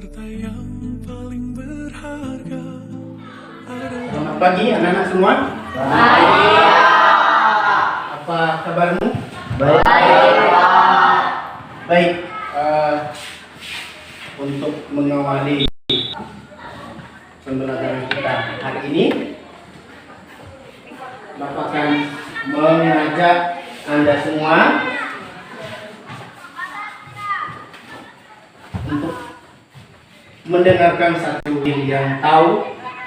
Harta yang paling berharga adalah... Selamat pagi anak-anak semua. Baik. Apa kabarmu? Baik, Pak. Baik. Untuk mengawali pembelajaran kita hari ini, Bapak akan mengajak Anda semua untuk mendengarkan satu yang tahu.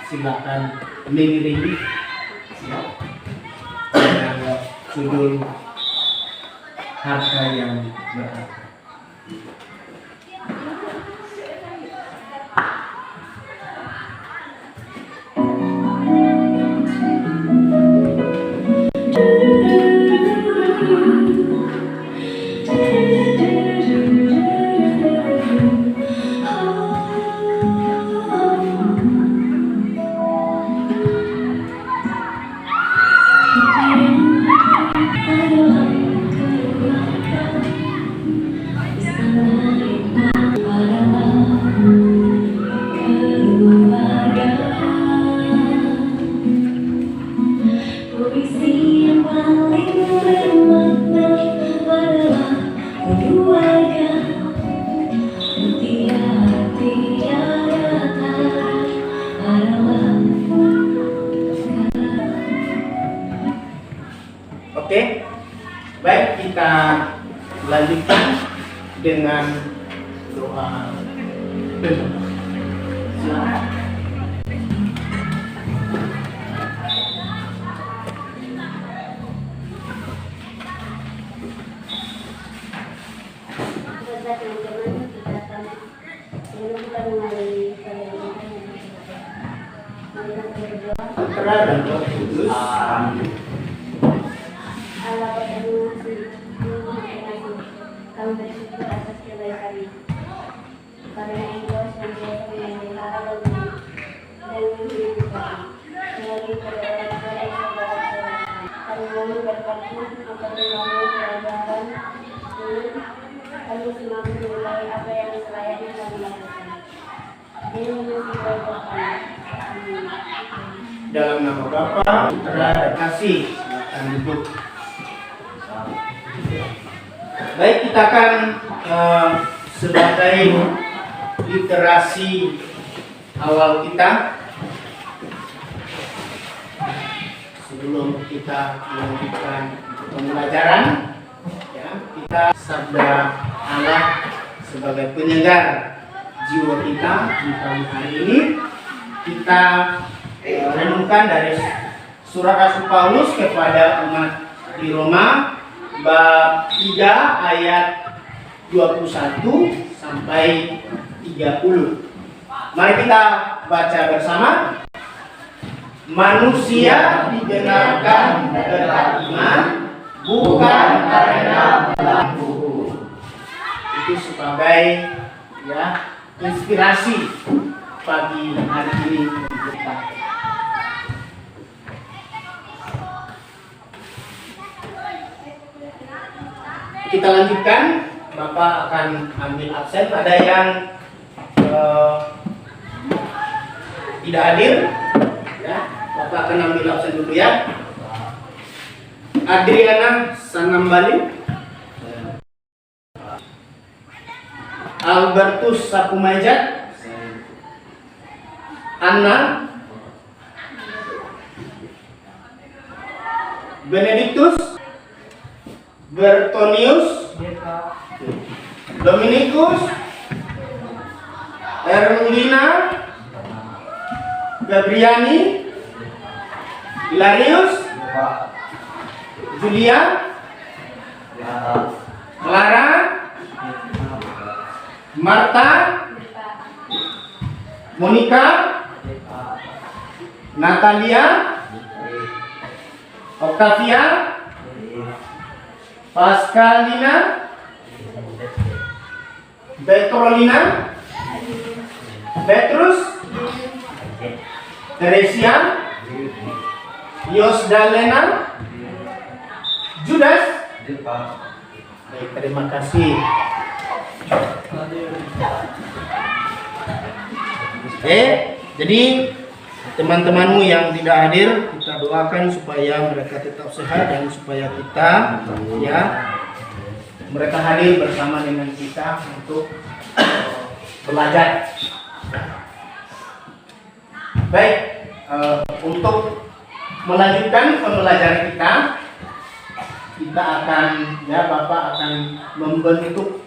Silakan mengiringi. Siap. Dengan judul harta yang berharga. Oke, baik, kita lanjutkan dengan doa penutup. Silakan. Putra dan Roh Kudus. Amin. Allah berterima kasih, kami bersyukur atas kebaikan-Nya. Karena Engkau senantiasa memelihara kami dan melindungi kami melalui kedua orang tua dan saudara-saudara. Kami mohon berkat-Mu agar membangun pelajaran ini, kami semakin menilai apa yang selayaknya kami lakukan. Dia mengasih kami. Amin. Dalam nama Bapa, Putra, dan Kasih. Silakan duduk. Baik, kita akan sebagai literasi awal kita, sebelum kita melanjutkan pembelajaran, ya, kita sabda Allah sebagai penyegar jiwa kita di pagi hari ini. Kita renungkan dari surat Rasul Paulus kepada umat di Roma bab 3 ayat 21 sampai 30. Mari kita baca bersama. Manusia dibenarkan berkat iman, bukan karena belenggu hukum. Itu sebagai inspirasi pagi hari ini untuk kita. Kita lanjutkan. Bapak akan ambil absen. Ada yang tidak hadir, ya, Bapak akan ambil absen dulu ya. Adriana Sanambali, Albertus Sapumajat, Anna, Benedictus, Bertonius, Dominikus, Erlina, Gabriani, Hilarius, Julia, Clara, Marta, Monica, Natalia, Octavia, Pascalina, Petrolina, Petrus, Teresia, Yosdalena, Judas. Baik, terima kasih. Jadi teman-temanmu yang tidak hadir kita doakan supaya mereka tetap sehat dan supaya kita ya mereka hadir bersama dengan kita untuk belajar. Baik, untuk melanjutkan pembelajaran kita akan ya Bapak akan membentuk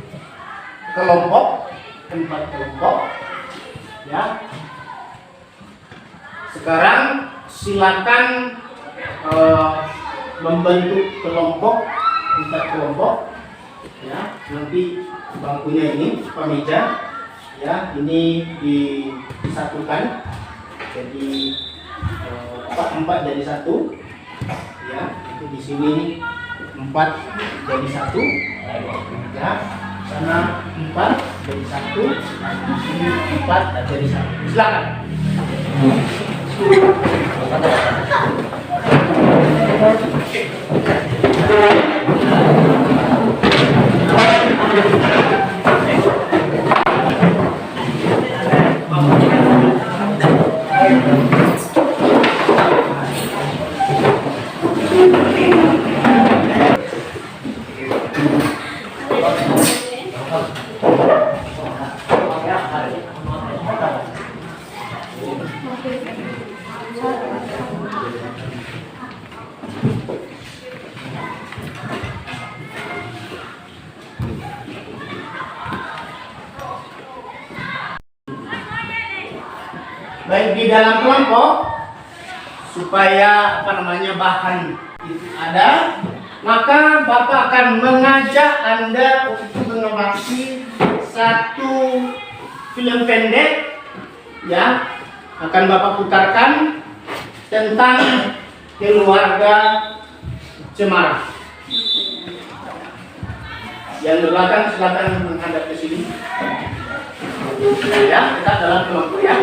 kelompok, 4 kelompok ya. Sekarang silakan membentuk kelompok, 4 kelompok ya. Nanti bangkunya ini meja ya, ini disatukan jadi 4 jadi 1 ya. Itu di sini 4 jadi 1 ya. Sana 4 jadi 1, ini 4 jadi 1. Silakan. Baik, di dalam kelompok supaya bahan itu ada, maka Bapak akan mengajak Anda untuk mengamati satu film pendek ya, akan Bapak putarkan tentang keluarga Cemara. Yang di belakang silakan menghadap ke sini. Ya, kita dalam kelompok ya.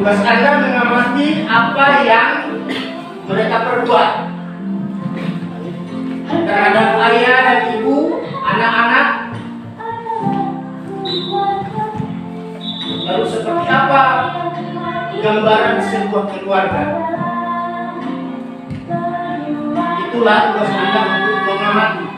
Tugas Anda mengamati apa yang mereka perbuat terhadap ayah dan ibu, anak-anak. Lalu seperti apa gambaran sebuah keluarga? Itulah tugas Anda untuk mengamati.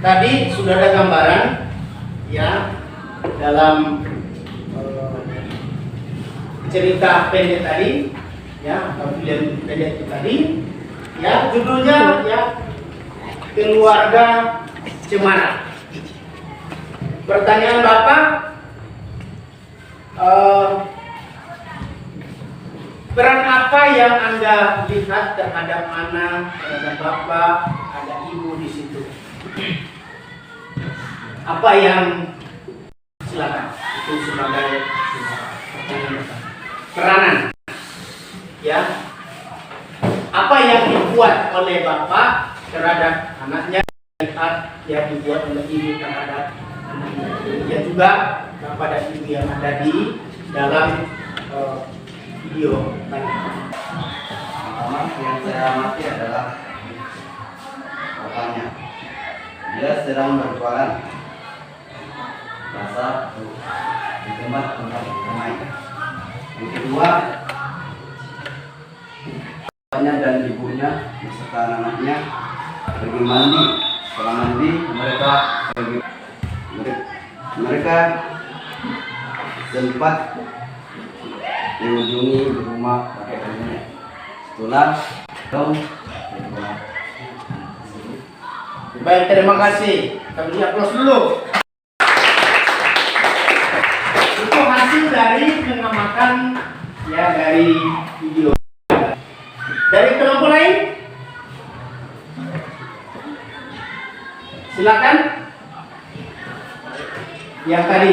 Tadi sudah ada gambaran ya dalam cerita pendek tadi ya, atau film pendek itu tadi ya, judulnya ya Keluarga Cemara. Pertanyaan Bapak, peran apa apa yang Anda lihat terhadap anak, terhadap bapak, ada ibu di situ? Apa yang silakan itu sebagai peranan, ya? Apa yang dibuat oleh bapak terhadap anaknya, lihat yang dibuat oleh ibu terhadap anaknya. Ya juga bapak dan ibu yang ada di dalam video tadi. Pertama yang saya amati adalah bapaknya. Dia sedang berjualan rasa di tempat ramai. Yang kedua, bapaknya dan ibunya beserta anak-anaknya pergi mandi. Setelah mandi mereka pergi. Mereka sempat dikunjungi di rumah kakek nenek. Setelah Baik, terima kasih. Kita beri aplaus dulu. Itu hasil dari pengamatan ya dari video. Dari kelompok lain, silakan. Yang tadi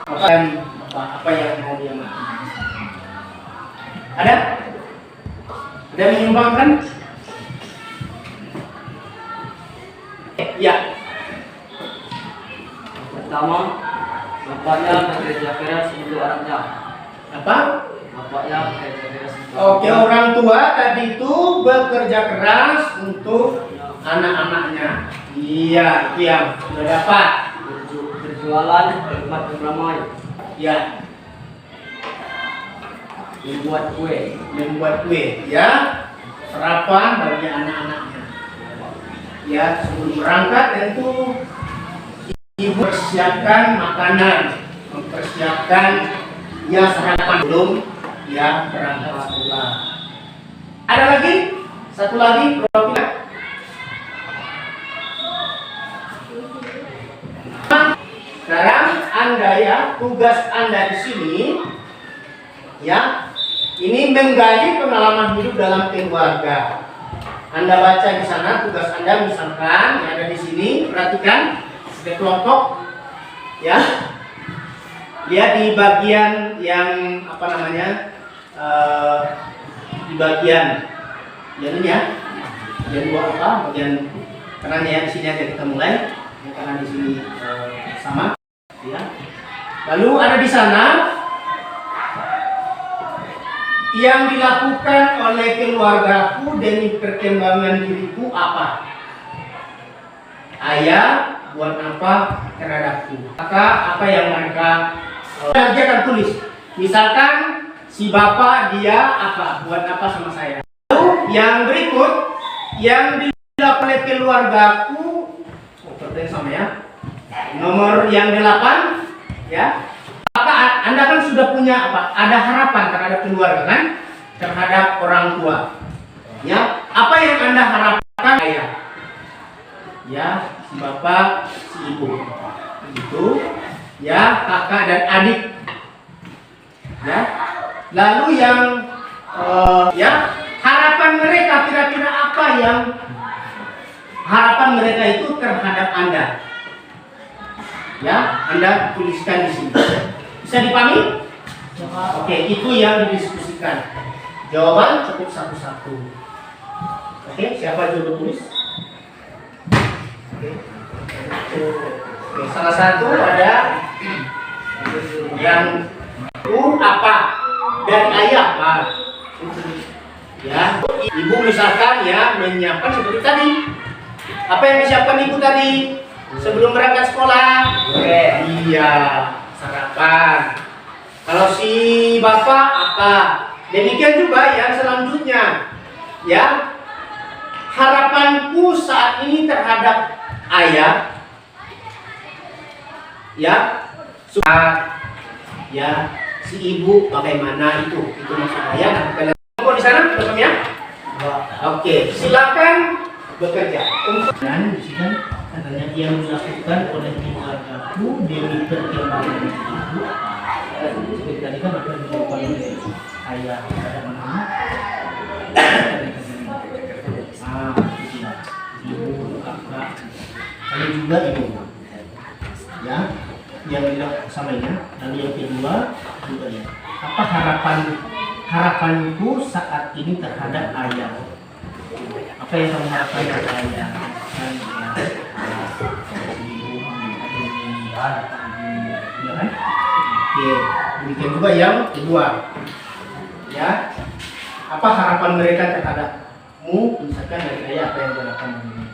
apa yang mau dia makan? Ada? Ada yang menyumbangkan? Ya. Pertama, bapaknya bekerja keras untuk anaknya. Apa? Bapaknya bekerja keras untuk Oke, orang tua tadi itu bekerja keras untuk anak-anaknya. Iya, itu yang sudah dapat. berjualan di tempat yang ramai, Ya, membuat kue, ya, sarapan bagi anak-anaknya. Ya, sebelum berangkat tentu ibu persiapkan makanan, mempersiapkan ya sarapan belum ya berangkat sekolah. Ada lagi? Satu lagi, perwakilan. Sekarang Anda ya, tugas Anda di sini ya, ini menggali pengalaman hidup dalam keluarga. Anda baca di sana tugas Anda misalkan yang ada di sini, perhatikan sebagai kelompok ya. Lihat di bagian yang apa namanya? Di bagian ini ya. Bagian dua apa? Bagian kanannya ya, di sini aja kita mulai. Yang kanan di sini sama. Ya. Lalu ada di sana yang dilakukan oleh keluargaku demi perkembangan diriku apa? Ayah buat apa terhadapku? Maka apa yang mereka kerjakan tulis. Misalkan si bapak dia apa? Buat apa sama saya? Lalu yang berikut yang dilakukan oleh keluargaku, pertanyaan sama ya. Nomor yang 8 ya. Maka Anda kan sudah punya apa? Ada harapan terhadap keluarga kan? Terhadap orang tua. Ya, apa yang Anda harapkan ayah? Ya, si bapak, si ibu. Begitu. Ya, kakak dan adik. Ya. Lalu yang ya, harapan mereka kira-kira apa yang harapan mereka itu terhadap Anda? Ya, Anda tuliskan di sini. Bisa dipahami? Oke, itu yang didiskusikan. Jawaban cukup satu-satu. Oke, siapa dulu tulis? Oke, salah satu ada yang apa? Dari ayah, Pak. Ya, ibu misalkan ya menyiapkan seperti tadi. Apa yang disiapkan ibu tadi? Sebelum berangkat sekolah, iya, sarapan. Kalau si bapak apa? Demikian juga yang selanjutnya, ya. Harapanku saat ini terhadap ayah, ya, ya, si ibu bagaimana itu maksud saya. Kok di sana, ya? Oke, silakan bekerja. Dan di sini katanya yang dilakukan oleh keluargaku demi perkembangan ibu. Seperti tadi kan ada dilakukan oleh ayah pada mana? Ah, ibu, kakak, kalian juga ibu. Ya, yang tidak samanya. Dan yang kedua juga ya. Apa harapanku saat ini terhadap ayah? Apa yang kamu harapkan dari ayah? Dan ya kan? Oke, demikian juga yang kedua. Ya, apa harapan mereka terhadapmu? Misalkan dari ayah apa yang diharapkan dari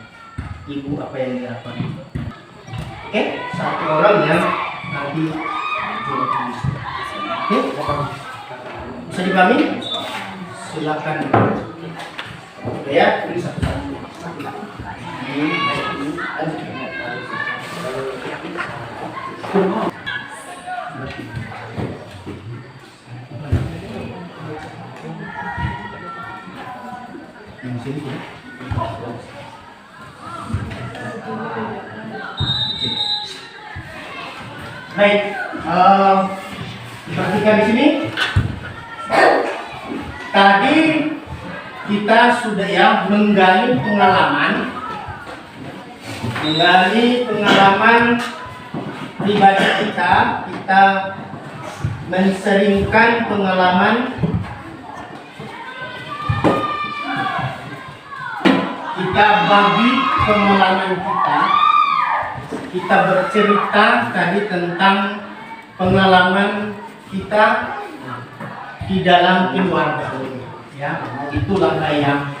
ibu, apa yang diharapkan? Oke, satu orang yang nanti tulis. Oke, bisa dipahami? Silakan. Oke ya, ini satu-satu. Ini yang sini ya. Baik, perhatikan di sini. Tadi kita sudah ya menggali pengalaman pribadi kita menseringkan pengalaman kita bagi pengalaman kita bercerita tadi tentang pengalaman kita di dalam keluarga, ya. Itu langkah yang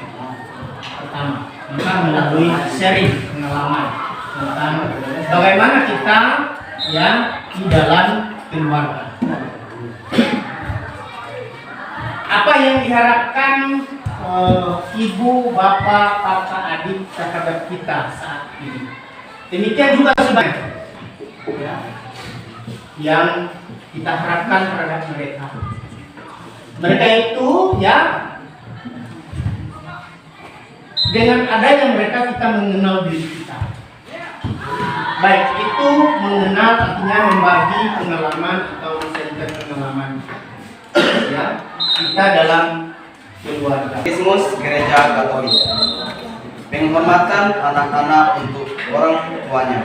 pertama, kita melalui sharing pengalaman tentang bagaimana kita ya di dalam keluarga. Apa yang diharapkan ibu, bapak, kakak, adik terhadap kita saat ini? Demikian juga sebaliknya ya, yang kita harapkan terhadap mereka. Mereka itu ya, dengan adanya mereka kita mengenal diri kita. Baik itu mengenal artinya membagi pengalaman atau menceritakan pengalaman ya kita dalam keluarga. Katekismus Gereja Katolik. Penghormatan anak-anak untuk orang tuanya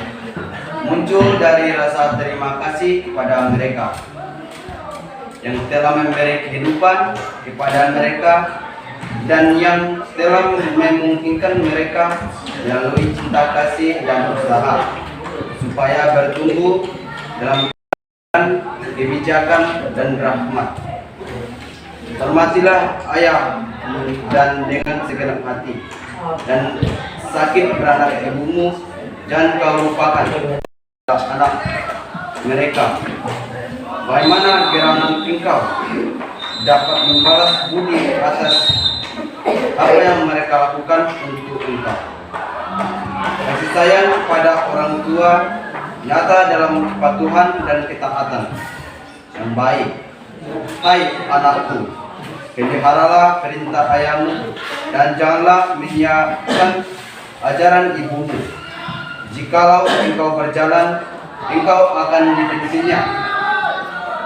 muncul dari rasa terima kasih kepada mereka yang telah memberi kehidupan kepada mereka dan yang telah memungkinkan mereka melalui cinta kasih dan usaha supaya bertumbuh dalam kebijakan dan rahmat. Hormatilah ayah dan dengan segenap hati, dan sakit beranak ibumu jangan kau lupakan anak mereka. Bagaimana gerangan engkau dapat membalas budi atas apa yang mereka lakukan untuk engkau. Kasih sayang pada orang tua nyata dalam kepatuhan dan ketaatan yang baik. Hai anakku, peliharalah perintah ayahmu dan janganlah menyiapkan ajaran ibumu. Jikalau engkau berjalan, engkau akan diduduknya.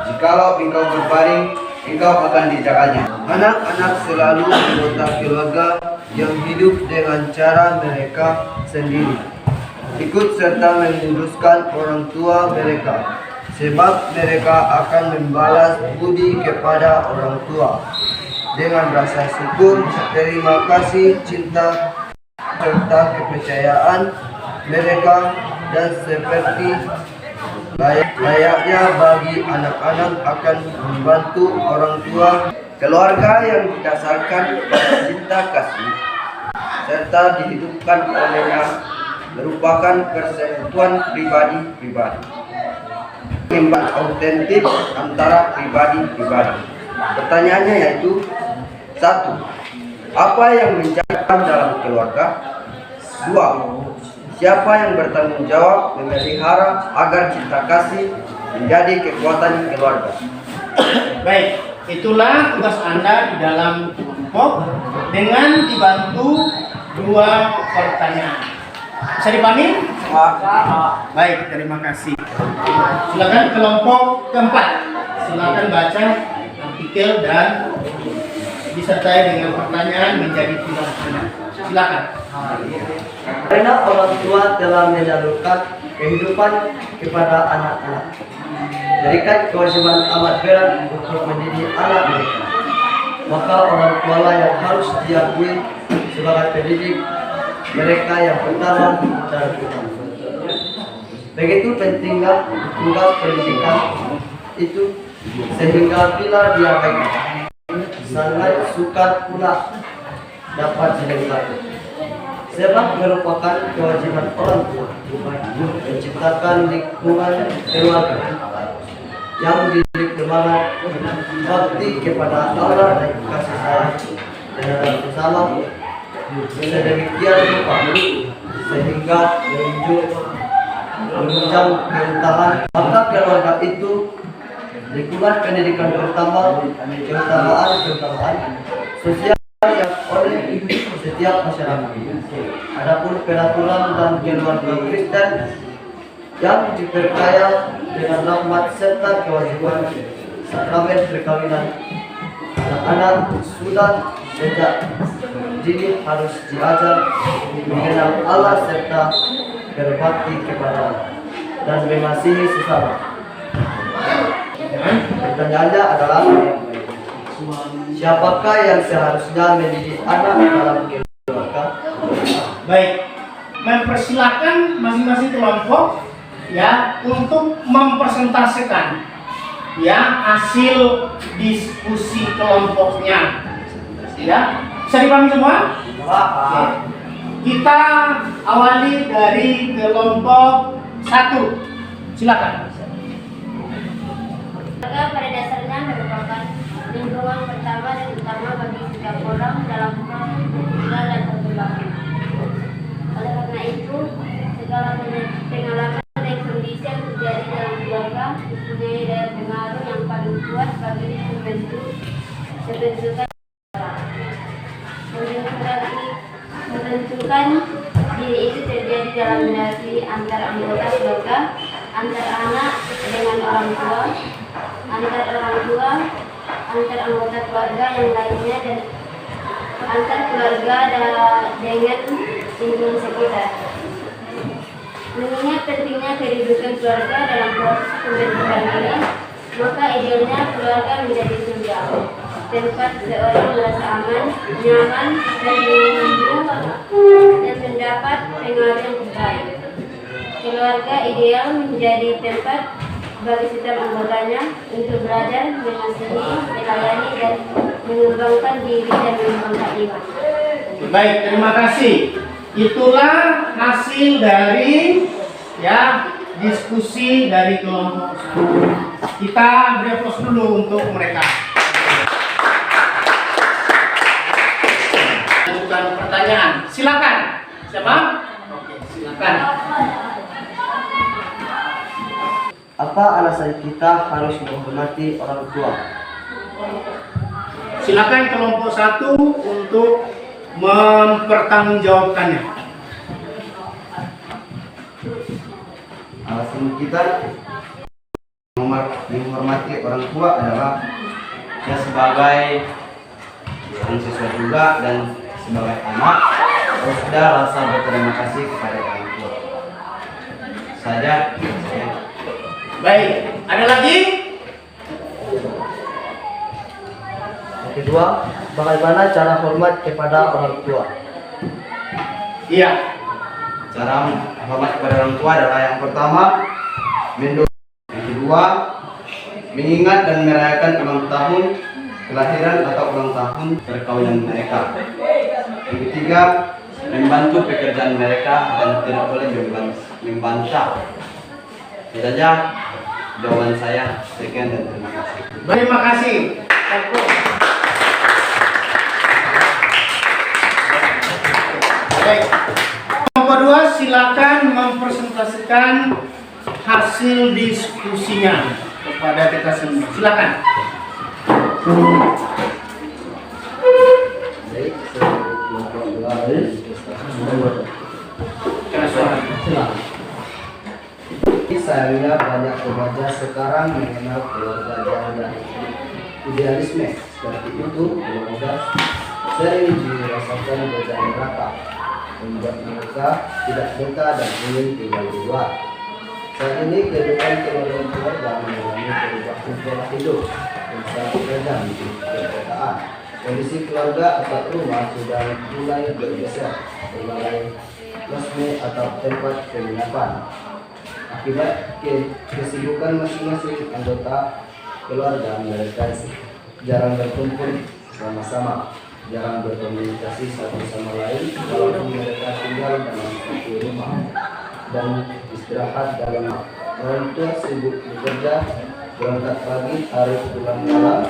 Jikalau engkau berbaring, engkau akan dijaganya. Anak-anak selalu anggota keluarga yang hidup dengan cara mereka sendiri. Ikut serta menguruskan orang tua mereka, sebab mereka akan membalas budi kepada orang tua dengan rasa syukur, terima kasih, cinta, serta kepercayaan mereka, dan seperti layaknya bagi anak-anak akan membantu orang tua. Keluarga yang didasarkan pada cinta kasih serta dihidupkan olehnya merupakan persekutuan pribadi-pribadi, imbang autentik antara pribadi-pribadi. Pertanyaannya yaitu 1. Apa yang menjadikan dalam keluarga? 2. Siapa yang bertanggung jawab memelihara agar cinta kasih menjadi kekuatan keluarga? Baik, itulah tugas Anda di dalam kelompok dengan dibantu 2 pertanyaan. Bisa dipahami? Baik, terima kasih. Silakan kelompok keempat. Silakan baca artikel dan disertai dengan pertanyaan menjadi pidana. Silakan. Karena orang tua telah menyalurkan kehidupan kepada anak-anak. Jadikan kewajiban amat berat untuk mendidik anak mereka. Maka orang tua lah yang harus diakui sebagai pendidik mereka yang pertama dan utama. Begitu pentingnya tugas pendidikan itu sehingga bila diabaikan sangat sukar pula dapat dilengkapi. Sebab merupakan kewajiban orang tua menciptakan lingkungan keluarga yang dikembangkan bakti kepada Allah dan kasih sayang dan bersama sedemikian rupa sehingga menunjang keutamaan maka keluarga itu lingkungan pendidikan pertama keutamaan sosial yang oleh setiap masyarakat. Adapun peraturan dan keluarga Kristen yang diperkaya dengan rahmat serta kewajiban sakramen perkawinan anak-anak sudah sejak dini harus diajar mengenal Allah serta berbakti kepada dan mengasihi sesama. Pertanyaannya adalah siapakah yang seharusnya mendidik anak dalam keluarga? Baik, mempersilahkan masing-masing kelompok ya untuk mempresentasikan ya hasil diskusi kelompoknya. Ya, bisa dipahami semua? Oke. Kita awali dari kelompok 1. Silakan. Keluarga pada dasarnya merupakan lingkungan pertama dan utama bagi setiap orang dalam proses bertinggal dan berkembang. Oleh karena itu, segala pengalaman dan kondisi yang terjadi dalam keluarga mempunyai daya pengaruh yang paling kuat bagi menentukan diri itu terjadi dalam relasi antar anggota keluarga, antar anak dengan orang tua, antar antar anggota keluarga yang lainnya, dan antar keluarga dengan lingkungan sekitar. Mengingat pentingnya kehidupan keluarga dalam proses pembentukan ini, maka idealnya keluarga menjadi surga, tempat seorang merasa aman, nyaman, dan mendapat pengaruh yang terbaik. Keluarga ideal menjadi tempat bagi setiap anggotanya untuk belajar, mengasihi, melayani, dan mengembangkan diri dan mengembangkan iman. Baik, terima kasih. Itulah hasil dari ya diskusi dari kelompok 1. Kita beri aplaus dulu untuk mereka. Lanjutkan pertanyaan. Silakan. Siapa? Oke, silakan. Apa alasan kita harus menghormati orang tua? Silakan kelompok 1 untuk mempertanggungjawabkannya. Alasan kita menghormati orang tua adalah ya sebagai orang siswa juga dan sebagai anak harus ada rasa berterima kasih kepada orang tua. Saja. Baik, ada lagi? Yang kedua, bagaimana cara hormat kepada orang tua? Iya. Cara hormat kepada orang tua adalah yang pertama, mendukung. Yang kedua, mengingat dan merayakan ulang tahun kelahiran atau ulang tahun perkawinan mereka. Yang ketiga, membantu pekerjaan mereka dan tidak boleh membantah. Itu saja jawaban saya. Sekian dan terima kasih. Terima kasih. Baik. Nomor 2, silakan mempresentasikan hasil diskusinya kepada kita semua. Silakan. Karena suara. Sayangnya banyak remaja sekarang mengenal keluarga dan idealisme. Seperti itu, keluarga sering dirasakan godaan neraka, membuat mereka tidak betah dan ingin tinggal di luar. Saat ini kehidupan keluarga mengalami perubahan pola hidup yang sangat beragam di perkotaan. Kondisi keluarga atau rumah sudah mulai bergeser sebagai resmi atau tempat penginapan. Akibat kesibukan masing-masing anggota keluarga, mereka jarang berkumpul sama-sama, jarang berkomunikasi satu sama lain, walaupun mereka tinggal dalam satu rumah dan istirahat dalam. Orang tua sibuk bekerja, berangkat pagi, harus pulang malam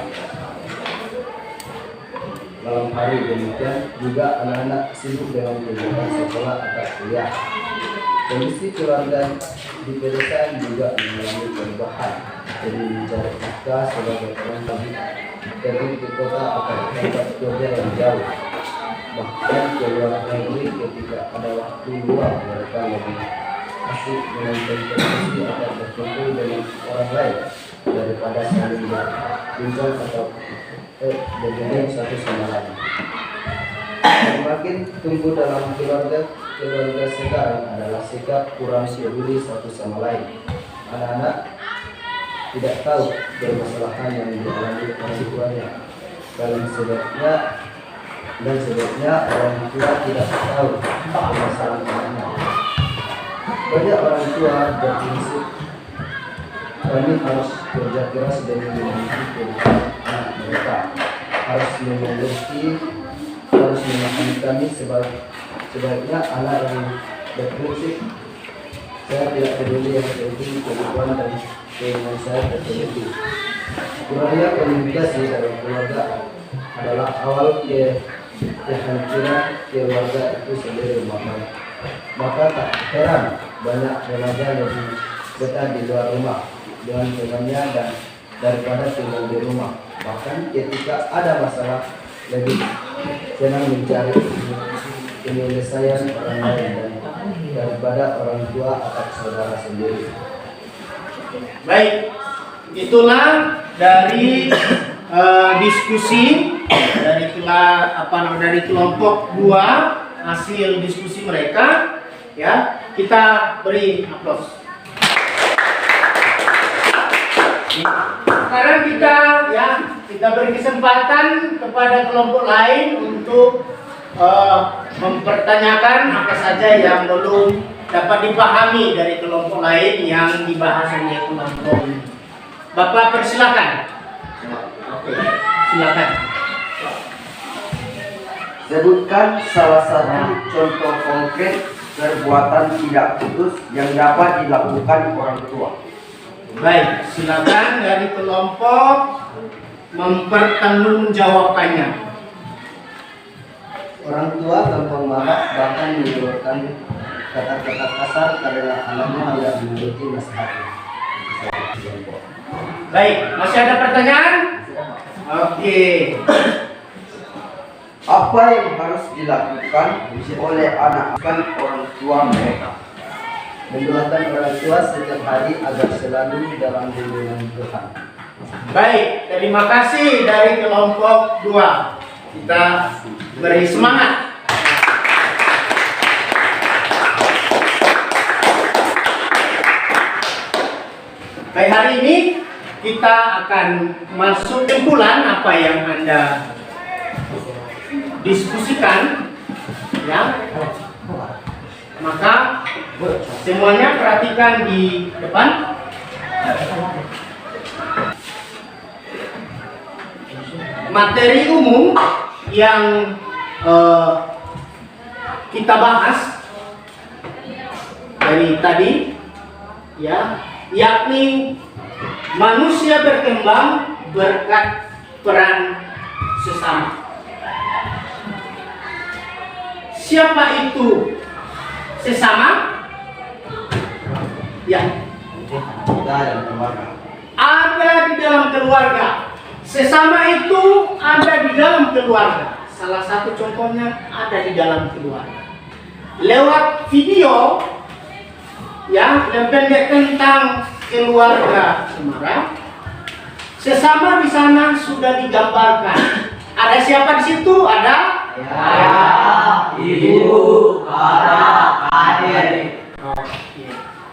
hari. Demikian juga anak-anak sibuk dengan kegiatan sekolah atau kuliah. Kondisi keluarga di pedesaan juga mengalami perubahan, jadi mencari nafkah sebagai orang pergi ke kota atau tempat kerja yang jauh, bahkan ke luar negeri ketika ada waktu luang. Mereka lebih asik menonton televisi atau berkumpul dengan orang lain daripada saling berbincang atau berbincang satu sama lain. Semakin tumbuh dalam keluarga sekarang adalah sikap kurang peduli satu sama lain. Anak-anak tidak tahu permasalahan yang dialami orang tuanya, dan sebabnya orang tua tidak tahu permasalahan anaknya. Banyak orang tua berprinsip kami harus kerja keras demi memiliki kehidupan anak mereka, harus memahami kami. Sebaiknya anak yang berprinsip saya tidak peduli yang terjadi kehidupan dan keinginan saya terjadi. Kurangnya komunikasi dalam keluarga adalah awal kehancuran keluarga itu sendiri. Maka tak heran banyak remaja lebih betah di luar rumah dengan temannya dan daripada tinggal di rumah. Bahkan ketika ada masalah lebih senang mencari penyelesaian orang lain daripada orang tua atau saudara sendiri. Baik, itulah dari diskusi dari kelompok 2, hasil diskusi mereka. Ya, kita beri aplaus. Sekarang kita beri kesempatan kepada kelompok lain untuk mempertanyakan apa saja yang belum dapat dipahami dari kelompok lain yang dibahas oleh kelompok ini. Bapak persilakan. Oke, silakan. Sebutkan salah satu contoh konkret perbuatan tidak putus yang dapat dilakukan orang tua. Baik, silakan dari kelompok mempertanggungjawabkannya. Orang tua gampang marah, bahkan mengeluarkan kata-kata kasar karena anaknya tidak menuruti nasihatnya. Baik, masih ada pertanyaan? Oke. Apa yang harus dilakukan oleh anak-anak orang tua mereka? Mendoakan orang tua setiap hari agar selalu dalam lindungan Tuhan. Baik, terima kasih dari kelompok 2. Kita beri semangat. Baik, hari ini kita akan masuk kumpulan apa yang Anda diskusikan, ya. Maka semuanya perhatikan di depan. Materi umum yang kita bahas dari tadi, ya, yakni manusia berkembang berkat peran sesama. Siapa itu sesama? Ya, Kita dan keluarga. ada di dalam keluarga. Sesama itu ada di dalam keluarga. Salah satu contohnya ada di dalam keluarga. Lewat video yang pendek tentang keluarga Semarang, Sesama di sana sudah digambarkan. Ada siapa di situ? Ada Ibu, kakak, adik.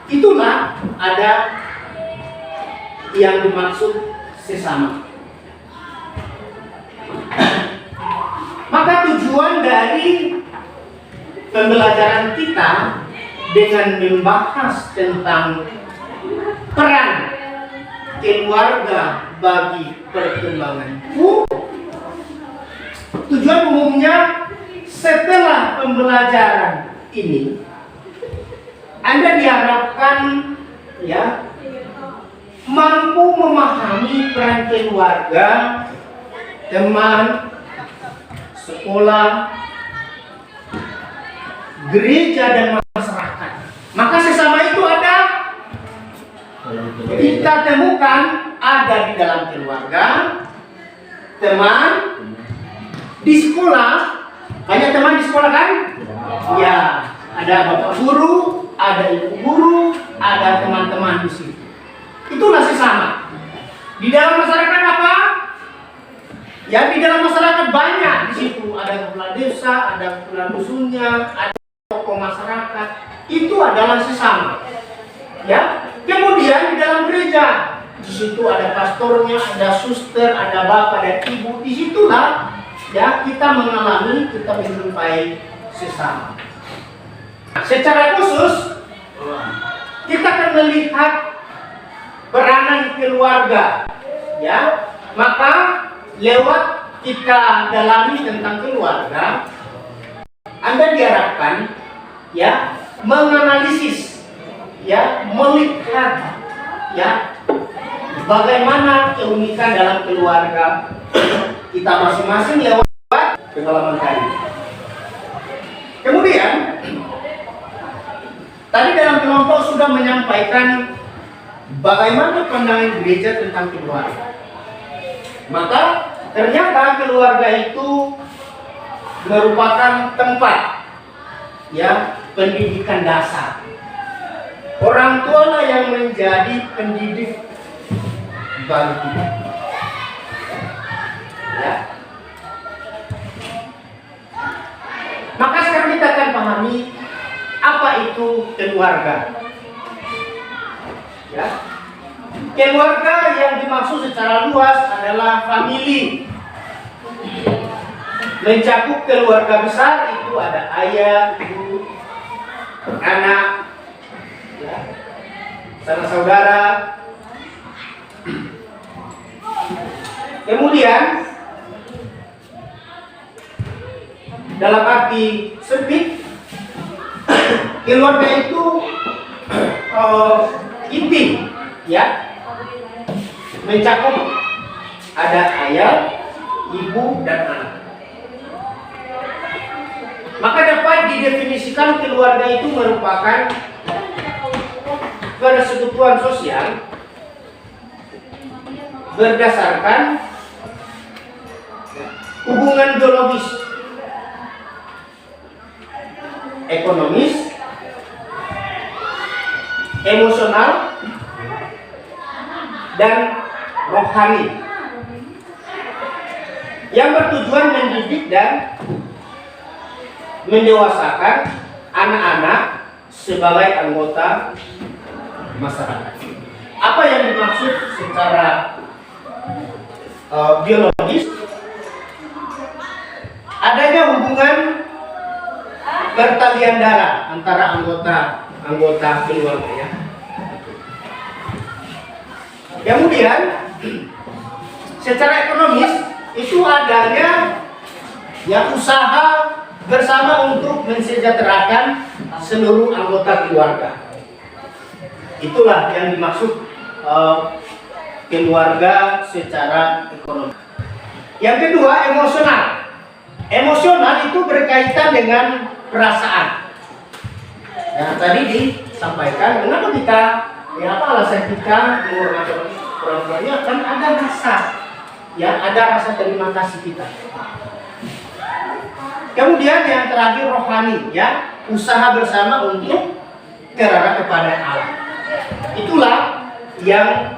Itulah ada yang dimaksud sesama. Maka tujuan dari pembelajaran kita dengan membahas tentang peran keluarga bagi perkembanganku, tujuan umumnya setelah pembelajaran ini Anda diharapkan ya mampu memahami peran keluarga, teman, sekolah, gereja dan masyarakat. Maka sesama itu ada kita temukan ada di dalam keluarga, teman, di sekolah. Banyak teman di sekolah kan? Ya, ada bapak guru, ada ibu guru, ada teman-teman di situ. Itulah sesama. Di dalam masyarakat apa? Ya, di dalam masyarakat banyak di situ. Ada kepala desa, ada kepala dusunnya, ada tokoh masyarakat. Itu adalah sesama. Ya. Kemudian di dalam gereja, di situ ada pastornya, ada suster, ada bapak dan ibu. Di situlah ya kita mengalami, kita menjumpai sesama. Secara khusus kita akan melihat peranan keluarga, ya. Maka lewat kita dalami tentang keluarga, Anda diharapkan ya menganalisis, ya melihat, ya bagaimana keunikan dalam keluarga kita masing-masing lewat pengalaman tadi. Kemudian tadi dalam kelompok sudah menyampaikan bagaimana pandangan gereja tentang keluarga. Maka ternyata keluarga itu merupakan tempat ya pendidikan dasar. Orang tua lah yang menjadi pendidik bagi kita. Ya. Maka sekarang kita akan pahami apa itu keluarga. Ya. Keluarga yang dimaksud secara luas adalah famili. Mencakup keluarga besar itu ada ayah, ibu, anak, ya, sanak saudara. Kemudian dalam arti sempit, keluarga itu intim, ya, mencakup ada ayah, ibu dan anak. Maka dapat didefinisikan keluarga itu merupakan persekutuan sosial berdasarkan hubungan biologis, ekonomis, emosional, dan rohani yang bertujuan mendidik dan mendewasakan anak-anak sebagai anggota masyarakat. Apa yang dimaksud secara biologis? Adanya hubungan pertalian darah antara anggota keluarga, ya. Kemudian secara ekonomis itu adanya yang usaha bersama untuk mensejahterakan seluruh anggota keluarga. Itulah yang dimaksud keluarga secara ekonomi. Yang kedua, emosional. Emosional itu berkaitan dengan perasaan. Yang tadi disampaikan, kenapa kita, ya apa alasan kita menghormati orang tuanya? Kan ada rasa, ya ada rasa terima kasih kita. Kemudian yang terakhir rohani, ya usaha bersama untuk terarah kepada Allah. Itulah yang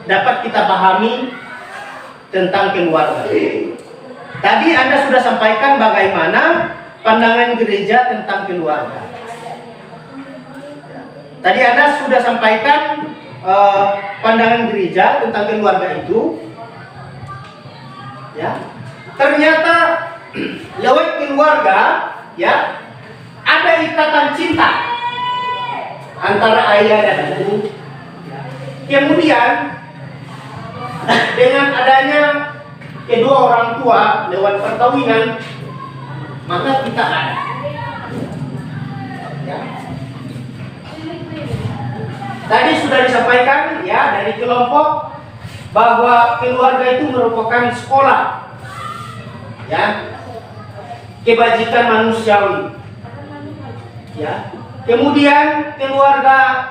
dapat kita pahami tentang keluarga. Tadi Anda sudah sampaikan bagaimana pandangan gereja tentang keluarga. Tadi Anda sudah sampaikan pandangan gereja tentang keluarga itu. Ya. Ternyata lewat keluarga, ya, ada ikatan cinta antara ayah dan ibu. Kemudian dengan adanya kedua orang tua lewat perkawinan, maka kita ada. Ya. Tadi sudah disampaikan ya dari kelompok bahwa keluarga itu merupakan sekolah, ya, kebajikan manusiawi. Ya. Kemudian keluarga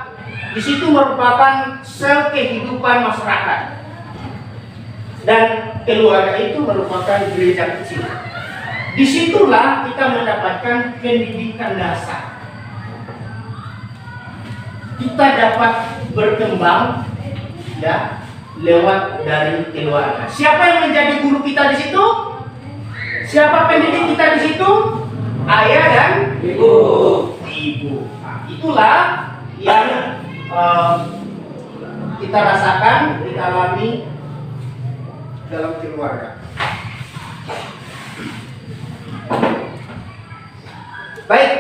di situ merupakan sel kehidupan masyarakat. Dan keluarga itu merupakan gereja kecil. Disitulah kita mendapatkan pendidikan dasar. Kita dapat berkembang, ya, lewat dari keluarga. Siapa yang menjadi guru kita di situ? Siapa pendidik kita di situ? Ayah dan ibu. Nah, itulah yang kita rasakan, kita alami dalam keluarga. Baik,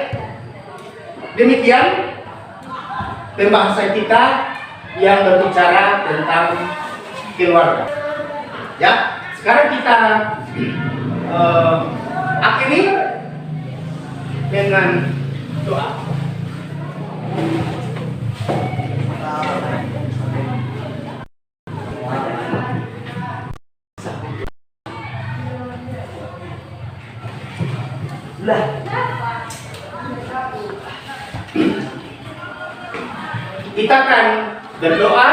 demikian pembahasan kita yang berbicara tentang keluarga. Ya, sekarang kita akhiri dengan doa. Kita akan berdoa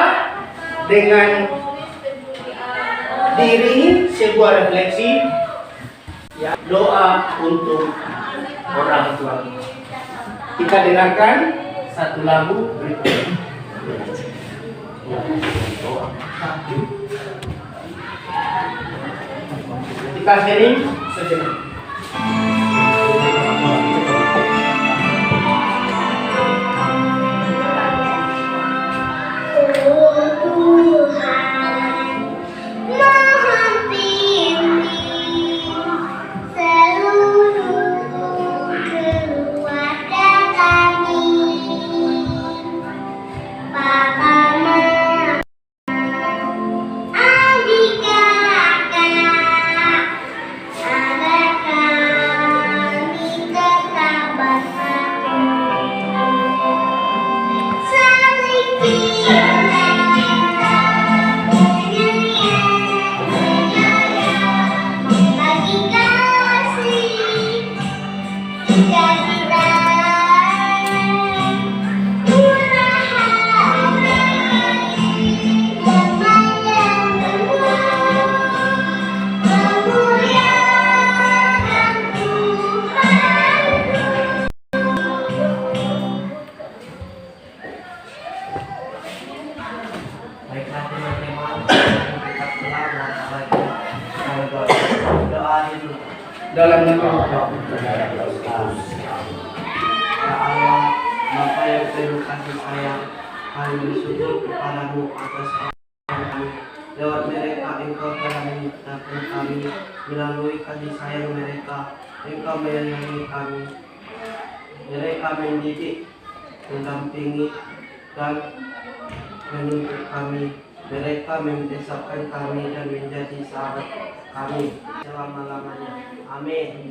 dengan diiringi sebuah refleksi, ya, doa untuk orang tua. Kita dengarkan satu lagu berikut. Kita sharing sejenak. Baiklah teman-teman, kita telah melaksanakan doa dulu. Dalam nama Ya Allah, Bapa yang penuh kasih sayang, kami bersyukur kepadamu atas kami. Lewat mereka Engkau telah menyertakan kami, melalui kasih sayang mereka, Engkau menyayangi kami. Mereka mendidik, mendampingi, dan menuntut kami. Mereka membesarkan kami dan menjadi sahabat kami selama-lamanya. Amin.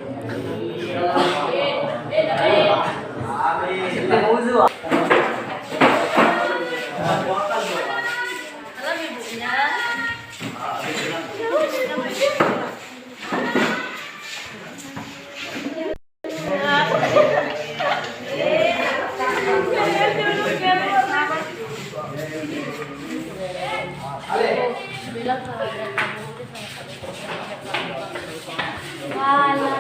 Wala.